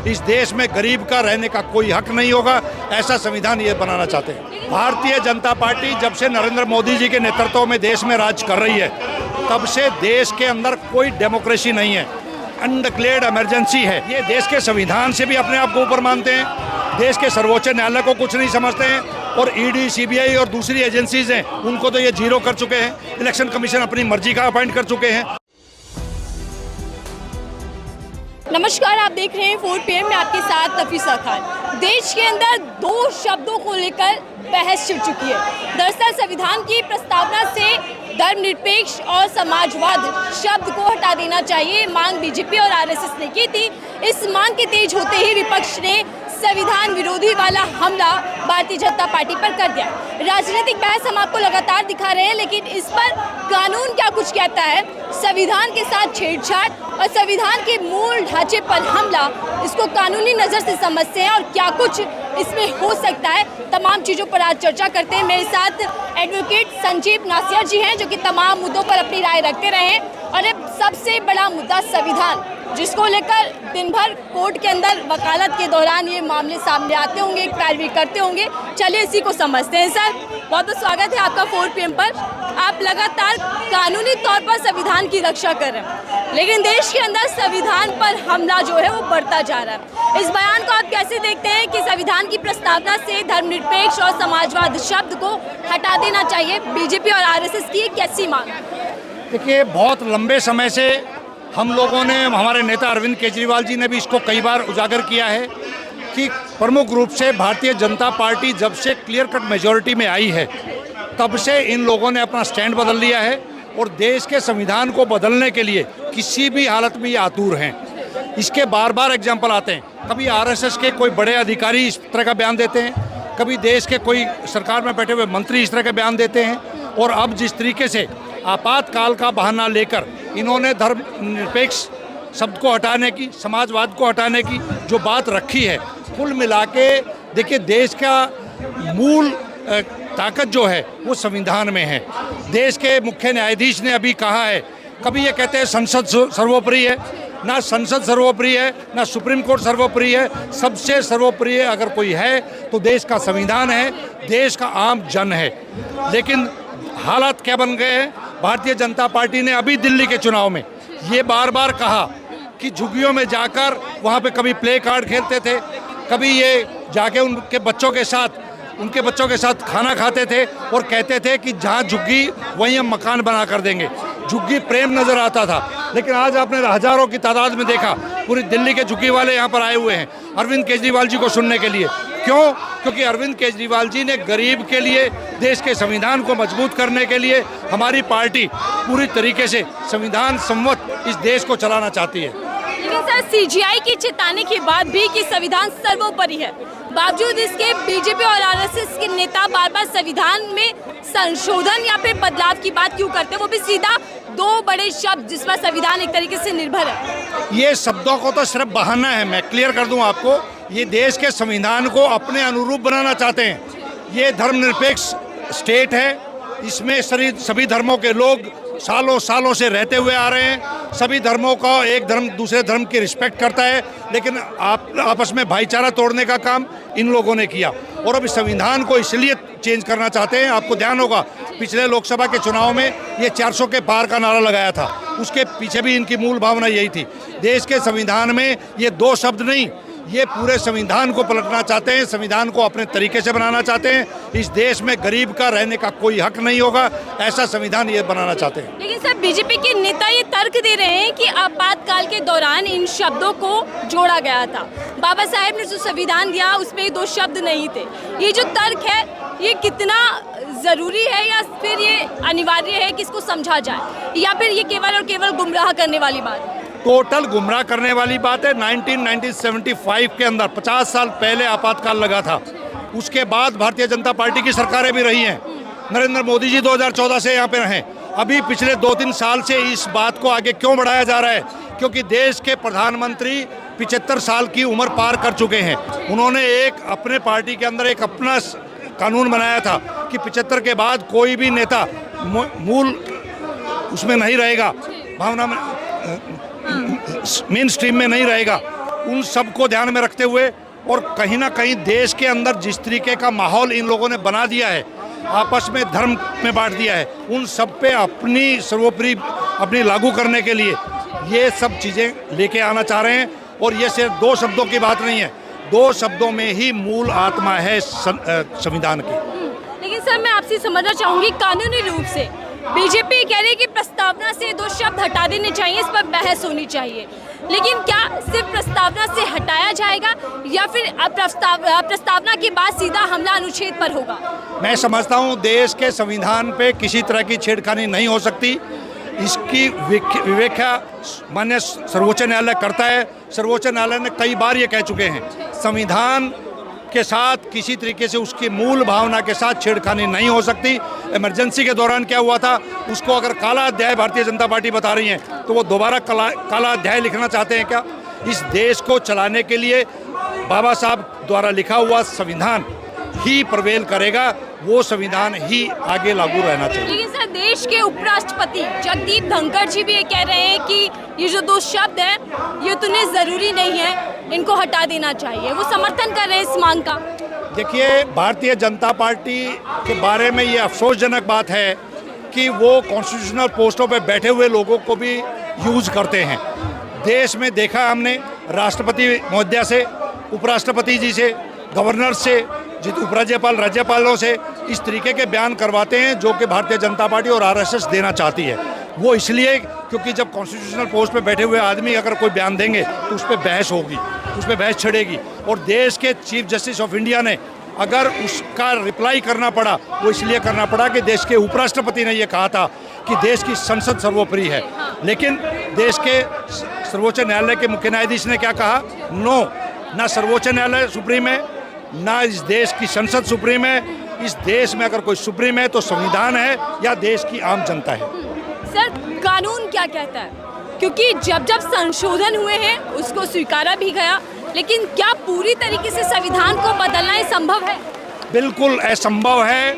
इस देश में गरीब का रहने का कोई हक नहीं होगा, ऐसा संविधान ये बनाना चाहते हैं। भारतीय जनता पार्टी जब से नरेंद्र मोदी जी के नेतृत्व में देश में राज कर रही है, तब से देश के अंदर कोई डेमोक्रेसी नहीं है, अनडिक्लेयर्ड इमरजेंसी है। ये देश के संविधान से भी अपने आप को ऊपर मानते हैं, देश के सर्वोच्च न्यायालय को कुछ नहीं समझते हैं, और ईडी, सीबीआई और दूसरी एजेंसीज हैं उनको तो ये जीरो कर चुके हैं। इलेक्शन कमीशन अपनी मर्जी का अपॉइंट कर चुके हैं। नमस्कार, आप देख रहे हैं 4 PM में आपके साथ नफीसा खान। देश के अंदर दो शब्दों को लेकर बहस छिड़ चुकी है। दरअसल संविधान की प्रस्तावना से धर्मनिरपेक्ष और समाजवाद शब्द को हटा देना चाहिए, मांग बीजेपी और आरएसएस ने की थी। इस मांग के तेज होते ही विपक्ष ने संविधान विरोधी वाला हमला भारतीय जनता पार्टी पर कर दिया। राजनीतिक बहस हम आपको लगातार दिखा रहे हैं, लेकिन इस पर कानून क्या कुछ कहता है, संविधान के साथ छेड़छाड़ और संविधान के मूल ढांचे पर हमला, इसको कानूनी नज़र से समझते हैं और क्या कुछ इसमें हो सकता है। तमाम चीज़ों पर आज चर्चा करते हैं। मेरे साथ एडवोकेट संजीव नासिर जी हैं, जो कि तमाम मुद्दों पर अपनी राय रखते रहे हैं। और अब सबसे बड़ा मुद्दा संविधान, जिसको लेकर दिन भर कोर्ट के अंदर वकालत के दौरान ये मामले सामने आते होंगे, पैरवी करते होंगे। चलिए इसी को समझते हैं। सर, बहुत बहुत स्वागत है आपका 4 PM पर। आप लगातार कानूनी तौर पर संविधान की रक्षा कर रहे हैं, लेकिन देश के अंदर संविधान पर हमला जो है वो बढ़ता जा रहा है। इस बयान को आप कैसे देखते हैं कि संविधान की प्रस्तावना से धर्मनिरपेक्ष और समाजवाद शब्द को हटा देना चाहिए, बीजेपी और आरएसएस की कैसी मांग? देखिए, बहुत लंबे समय से हम लोगों ने, हमारे नेता अरविंद केजरीवाल जी ने भी इसको कई बार उजागर किया है कि प्रमुख रूप से भारतीय जनता पार्टी जब से क्लियर कट मेजॉरिटी में आई है, तब से इन लोगों ने अपना स्टैंड बदल लिया है और देश के संविधान को बदलने के लिए किसी भी हालत में ये आतुर हैं। इसके बार बार एग्जाम्पल आते हैं। कभी आरएसएस के कोई बड़े अधिकारी इस तरह का बयान देते हैं, कभी देश के कोई सरकार में बैठे हुए मंत्री इस तरह का बयान देते हैं, और अब जिस तरीके से आपातकाल का बहाना लेकर इन्होंने धर्मनिरपेक्ष शब्द को हटाने की, समाजवाद को हटाने की जो बात रखी है, कुल मिला के देखिए देश का मूल ताकत जो है वो संविधान में है। देश के मुख्य न्यायाधीश ने अभी कहा है, कभी ये कहते हैं संसद सर्वोपरि है, ना संसद सर्वोपरि है, ना सुप्रीम कोर्ट सर्वोपरि है। सबसे सर्वोपरि अगर कोई है तो देश का संविधान है, देश का आम जन है। लेकिन हालात क्या बन गए हैं? भारतीय जनता पार्टी ने अभी दिल्ली के चुनाव में ये बार बार कहा कि झुग्गियों में जाकर वहाँ पे कभी प्ले कार्ड खेलते थे, कभी ये जाके उनके बच्चों के साथ खाना खाते थे और कहते थे कि जहाँ झुग्गी वहीं हम मकान बना कर देंगे। झुग्गी प्रेम नज़र आता था, लेकिन आज आपने हज़ारों की तादाद में देखा पूरी दिल्ली के झुग्गी वाले यहाँ पर आए हुए हैं अरविंद केजरीवाल जी को सुनने के लिए। क्यों? क्योंकि अरविंद केजरीवाल जी ने गरीब के लिए, देश के संविधान को मजबूत करने के लिए हमारी पार्टी पूरी तरीके से संविधान सम्मत इस देश को चलाना चाहती है। लेकिन सर, सीजीआई की चेतावनी के बाद भी कि संविधान सर्वोपरि है, बावजूद इसके बीजेपी और आरएसएस के नेता बार बार संविधान में संशोधन या फिर बदलाव की बात क्यों करते हैं, वो भी सीधा दो बड़े शब्द जिस पर संविधान एक तरीके से निर्भर है। ये शब्दों को तो सिर्फ बहाना है। मैं क्लियर कर दूं आपको, ये देश के संविधान को अपने अनुरूप बनाना चाहते हैं। ये धर्मनिरपेक्ष स्टेट है, इसमें सभी धर्मों के लोग सालों सालों से रहते हुए आ रहे हैं। सभी धर्मों का एक धर्म दूसरे धर्म की रिस्पेक्ट करता है, लेकिन आपस में भाईचारा तोड़ने का काम इन लोगों ने किया और अब संविधान को इसलिए चेंज करना चाहते हैं। आपको ध्यान होगा पिछले लोकसभा के चुनाव में ये 400 के पार का नारा लगाया था, उसके पीछे भी इनकी मूल भावना यही थी। देश के संविधान में ये दो शब्द नहीं, ये पूरे संविधान को पलटना चाहते हैं, संविधान को अपने तरीके से बनाना चाहते हैं। इस देश में गरीब का रहने का कोई हक नहीं होगा, ऐसा संविधान ये बनाना चाहते हैं। लेकिन सर, बीजेपी के नेता ये तर्क दे रहे हैं कि आपातकाल के दौरान इन शब्दों को जोड़ा गया था। बाबा साहेब ने जो संविधान दिया उसमें ये दो शब्द नहीं थे। ये जो तर्क है, ये कितना जरूरी है या फिर ये अनिवार्य है कि इसको समझा जाए, या फिर ये केवल और केवल गुमराह करने वाली बात है? टोटल गुमराह करने वाली बात है। 1975 के अंदर 50 साल पहले आपातकाल लगा था, उसके बाद भारतीय जनता पार्टी की सरकारें भी रही हैं। नरेंद्र मोदी जी 2014 से यहाँ पे रहे। अभी पिछले 2-3 साल से इस बात को आगे क्यों बढ़ाया जा रहा है? क्योंकि देश के प्रधानमंत्री 75 साल की उम्र पार कर चुके हैं। उन्होंने एक अपने पार्टी के अंदर एक अपना कानून बनाया था कि 75 के बाद कोई भी नेता मूल उसमें नहीं रहेगा, भावना में मेन स्ट्रीम में नहीं रहेगा। उन सब को ध्यान में रखते हुए और कहीं ना कहीं देश के अंदर जिस तरीके का माहौल इन लोगों ने बना दिया है, आपस में धर्म में बांट दिया है, उन सब पे अपनी सर्वोपरि अपनी लागू करने के लिए ये सब चीज़ें लेके आना चाह रहे हैं। और ये सिर्फ दो शब्दों की बात नहीं है, दो शब्दों में ही मूल आत्मा है संविधान की। लेकिन सर मैं आपसे समझना चाहूँगी, कानूनी रूप से बीजेपी कह रही है कि प्रस्तावना से दो शब्द हटा देने चाहिए, इस पर बहस होनी चाहिए, लेकिन क्या सिर्फ प्रस्तावना से हटाया जाएगा या फिर प्रस्तावना के बाद सीधा हमला अनुच्छेद पर होगा? मैं समझता हूँ देश के संविधान पे किसी तरह की छेड़खानी नहीं हो सकती। इसकी व्याख्या माननीय सर्वोच्च न्यायालय करता है। सर्वोच्च न्यायालय ने कई बार ये कह चुके हैं, संविधान के साथ किसी तरीके से उसकी मूल भावना के साथ छेड़खानी नहीं हो सकती। इमरजेंसी के दौरान क्या हुआ था, उसको अगर काला अध्याय भारतीय जनता पार्टी बता रही है तो वो दोबारा काला अध्याय लिखना चाहते हैं क्या? इस देश को चलाने के लिए बाबा साहब द्वारा लिखा हुआ संविधान ही प्रवेल करेगा, वो संविधान ही आगे लागू रहना चाहिए। लेकिन सर देश के उपराष्ट्रपति जगदीप धनखड़ जी भी ये कह रहे हैं कि ये जो दो शब्द हैं ये उतने ज़रूरी नहीं है, इनको हटा देना चाहिए, वो समर्थन कर रहे हैं इस मांग का। देखिए, भारतीय जनता पार्टी के बारे में ये अफसोसजनक बात है कि वो कॉन्स्टिट्यूशनल पोस्टों पे बैठे हुए लोगों को भी यूज़ करते हैं। देश में देखा हमने, राष्ट्रपति महोदया से, उपराष्ट्रपति जी से, गवर्नर से, उपराज्यपाल, राज्यपालों से इस तरीके के बयान करवाते हैं जो कि भारतीय जनता पार्टी और आरएसएस देना चाहती है। वो इसलिए क्योंकि जब कॉन्स्टिट्यूशनल पोस्ट पे बैठे हुए आदमी अगर कोई बयान देंगे तो उस पर बहस होगी, उस पर बहस छिड़ेगी। और देश के चीफ जस्टिस ऑफ इंडिया ने अगर उसका रिप्लाई करना पड़ा, वो इसलिए करना पड़ा कि देश के उपराष्ट्रपति ने ये कहा था कि देश की संसद सर्वोपरि है। लेकिन देश के सर्वोच्च न्यायालय के मुख्य न्यायाधीश ने क्या कहा? नो, ना सर्वोच्च न्यायालय सुप्रीम है, ना इस देश की संसद सुप्रीम है। इस देश में अगर कोई सुप्रीम है तो संविधान है या देश की आम जनता है। सर कानून क्या कहता है? क्योंकि जब जब संशोधन हुए हैं उसको स्वीकारा भी गया, लेकिन क्या पूरी तरीके से संविधान को बदलना ये संभव है? बिल्कुल असंभव है।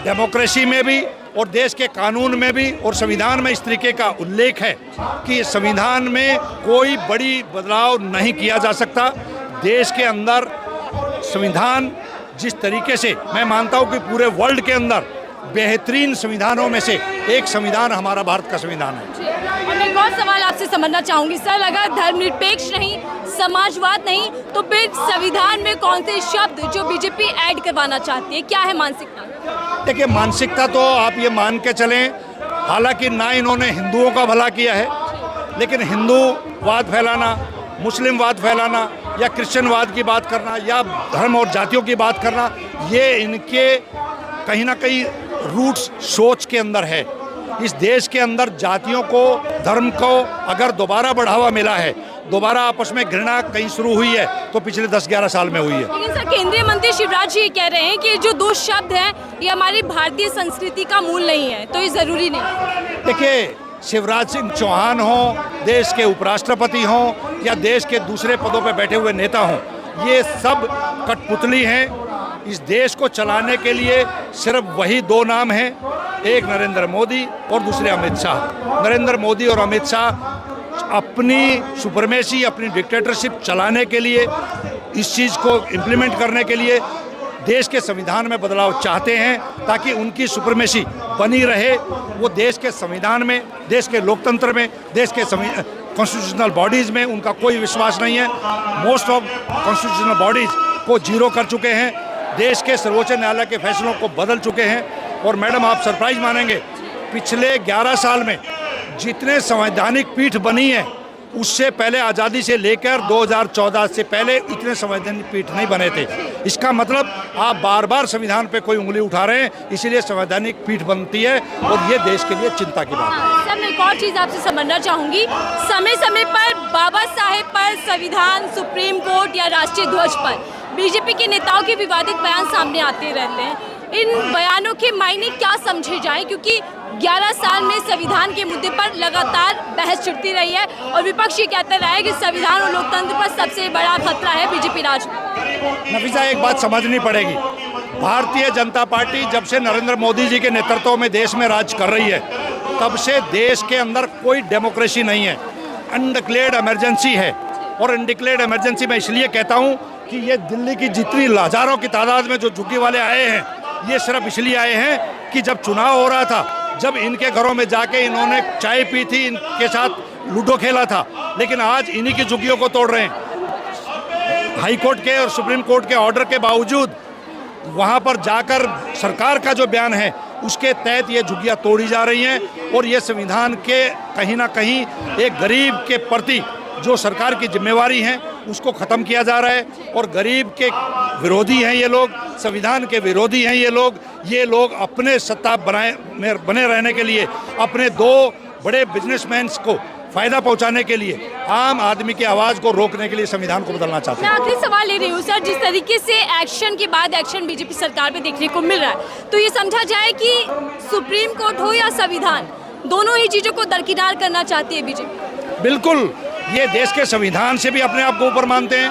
डेमोक्रेसी में भी और देश के कानून में भी और संविधान में इस तरीके का उल्लेख है कि संविधान में कोई बड़ी बदलाव नहीं किया जा सकता। देश के अंदर संविधान जिस तरीके से, मैं मानता हूँ कि पूरे वर्ल्ड के अंदर बेहतरीन संविधानों में से एक संविधान हमारा भारत का संविधान है। और एक और सवाल आपसे समझना चाहूँगी सर, अगर धर्मनिरपेक्ष नहीं, समाजवाद नहीं, तो फिर संविधान में कौन से शब्द जो बीजेपी ऐड करवाना चाहती है, क्या है मानसिकता? देखिए, मानसिकता तो आप ये मान के चलें, हालांकि ना इन्होंने हिंदुओं का भला किया है, लेकिन हिंदूवाद फैलाना, मुस्लिमवाद फैलाना या क्रिश्चियनवाद की बात करना या धर्म और जातियों की बात करना, ये इनके कहीं ना कहीं रूट्स सोच के अंदर है। इस देश के अंदर जातियों को, धर्म को अगर दोबारा बढ़ावा मिला है, दोबारा आपस में घृणा कहीं शुरू हुई है तो पिछले 10-11 साल में हुई है। लेकिन सर केंद्रीय मंत्री शिवराज जी कह रहे हैं कि जो दो शब्द हैं ये हमारी भारतीय संस्कृति का मूल नहीं है, तो ये ज़रूरी नहीं। देखिए, शिवराज सिंह चौहान हों, देश के उपराष्ट्रपति हों या देश के दूसरे पदों पर बैठे हुए नेता हों, ये सब कठपुतली हैं। इस देश को चलाने के लिए सिर्फ वही दो नाम हैं, एक नरेंद्र मोदी और दूसरे अमित शाह। नरेंद्र मोदी और अमित शाह अपनी सुपरमेसी, अपनी डिक्टेटरशिप चलाने के लिए, इस चीज़ को इम्प्लीमेंट करने के लिए देश के संविधान में बदलाव चाहते हैं ताकि उनकी सुपरमेसी बनी रहे। वो देश के संविधान में, देश के लोकतंत्र में, देश के कॉन्स्टिट्यूशनल बॉडीज़ में उनका कोई विश्वास नहीं है। मोस्ट ऑफ कॉन्स्टिट्यूशनल बॉडीज़ को जीरो कर चुके हैं, देश के सर्वोच्च न्यायालय के फैसलों को बदल चुके हैं। और मैडम, आप सरप्राइज मानेंगे, पिछले 11 साल में जितने संवैधानिक पीठ बनी है उससे पहले आज़ादी से लेकर 2014 से पहले इतने संवैधानिक पीठ नहीं बने थे। इसका मतलब आप बार बार संविधान पे कोई उंगली उठा रहे हैं, इसीलिए संवैधानिक पीठ बनती है और ये देश के लिए चिंता की बात है। सर मैं एक और चीज़ आपसे समझना चाहूँगी, समय समय पर बाबा साहेब पर, संविधान, सुप्रीम कोर्ट या राष्ट्रीय ध्वज पर बीजेपी के नेताओं के विवादित बयान सामने आते रहते हैं। इन बयानों के मायने क्या समझे जाएं, क्योंकि 11 साल में संविधान के मुद्दे पर लगातार बहस छिड़ती रही है और विपक्ष ये कहता रहा है कि संविधान और लोकतंत्र पर सबसे बड़ा खतरा है बीजेपी राज में। नफीसा, एक बात समझनी पड़ेगी, भारतीय जनता पार्टी जब से नरेंद्र मोदी जी के नेतृत्व में देश में राज कर रही है तब से देश के अंदर कोई डेमोक्रेसी नहीं है, अनडिक्लेयर्ड इमरजेंसी है। और अनडिक्लेयर्ड इमरजेंसी मैं इसलिए कहता हूँ कि ये दिल्ली की जितनी हजारों की तादाद में जो झुग्गी वाले आए हैं, ये सिर्फ इसलिए आए हैं कि जब चुनाव हो रहा था, जब इनके घरों में जाके इन्होंने चाय पी थी, इनके साथ लूडो खेला था, लेकिन आज इन्हीं की झुग्गियों को तोड़ रहे हैं। हाई कोर्ट के और सुप्रीम कोर्ट के ऑर्डर के बावजूद वहाँ पर जाकर सरकार का जो बयान है उसके तहत ये झुग्गियाँ तोड़ी जा रही हैं और ये संविधान के कहीं ना कहीं एक गरीब के प्रति जो सरकार की जिम्मेवारी है उसको ख़त्म किया जा रहा है। और गरीब के विरोधी हैं ये लोग, संविधान के विरोधी हैं ये लोग अपने सत्ता बने रहने के लिए, अपने दो बड़े बिजनेसमैन को फ़ायदा पहुंचाने के लिए, आम आदमी की आवाज़ को रोकने के लिए संविधान को बदलना चाहते हैं। मैं आखिरी सवाल ले रही हूँ सर, जिस तरीके से एक्शन के बाद एक्शन बीजेपी सरकार पे देखने को मिल रहा है, तो ये समझा जाए कि सुप्रीम कोर्ट हो या संविधान, दोनों ही चीज़ों को दरकिनार करना चाहती है बीजेपी। बिल्कुल, ये देश के संविधान से भी अपने आप को ऊपर मानते हैं,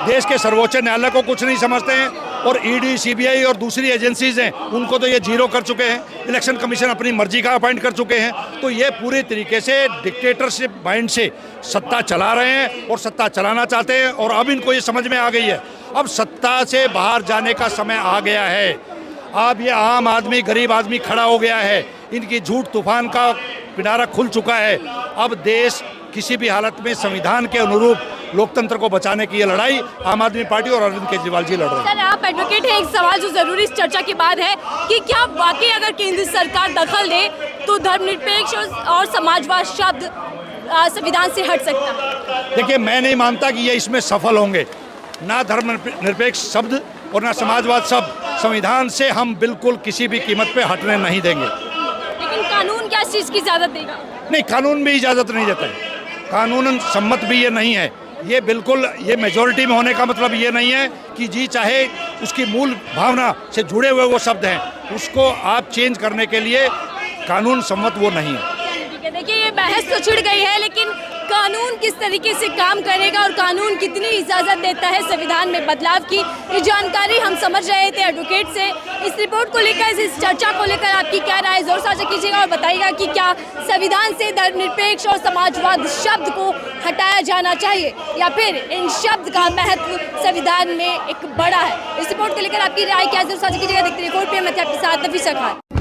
देश के सर्वोच्च न्यायालय को कुछ नहीं समझते हैं, और ईडी, सीबीआई और दूसरी एजेंसीज हैं उनको तो ये जीरो कर चुके हैं। इलेक्शन कमीशन अपनी मर्जी का अपॉइंट कर चुके हैं। तो ये पूरी तरीके से डिक्टेटरशिप माइंड से सत्ता चला रहे हैं और सत्ता चलाना चाहते हैं। और अब इनको ये समझ में आ गई है, अब सत्ता से बाहर जाने का समय आ गया है। अब ये आम आदमी, गरीब आदमी खड़ा हो गया है, इनकी झूठ तूफान का पिटारा खुल चुका है। अब देश किसी भी हालत में संविधान के अनुरूप लोकतंत्र को बचाने की ये लड़ाई आम आदमी पार्टी और अरविंद केजरीवाल जी लड़ रहे हैं। सर, आप एडवोकेट हैं, एक सवाल जो जरूरी इस चर्चा के बाद है कि क्या वाकई अगर केंद्र सरकार दखल ले तो धर्मनिरपेक्ष और समाजवाद शब्द संविधान से हट सकता है? देखिए, मैं नहीं मानता कि ये इसमें सफल होंगे। ना धर्मनिरपेक्ष शब्द और ना समाजवाद शब्द संविधान से हम बिल्कुल किसी भी कीमत पे हटने नहीं देंगे। लेकिन कानून क्या इस चीज़ की इजाज़त देगा? नहीं, कानून भी इजाज़त नहीं देता है, कानूनन सम्मत भी ये नहीं है। ये बिल्कुल, ये मेजॉरिटी में होने का मतलब ये नहीं है कि जी चाहे उसकी मूल भावना से जुड़े हुए वो शब्द हैं, उसको आप चेंज करने के लिए कानून सम्मत वो नहीं है। ठीक है, देखिए ये बहस तो छिड़ गई है, लेकिन कानून किस तरीके से काम करेगा और कानून कितनी इजाज़त देता है संविधान में बदलाव की, ये जानकारी हम समझ रहे थे एडवोकेट से। इस रिपोर्ट को लेकर, इस चर्चा को लेकर आपकी क्या राय, जोर साझा कीजिएगा और बताइएगा कि क्या संविधान से धर्मनिरपेक्ष और समाजवाद शब्द को हटाया जाना चाहिए या फिर इन शब्द का महत्व संविधान में एक बड़ा है। इस रिपोर्ट को लेकर आपकी राय क्या, जोर साझा कीजिएगा। देखते रहिए 4PM में आपके साथ नफीसा खान।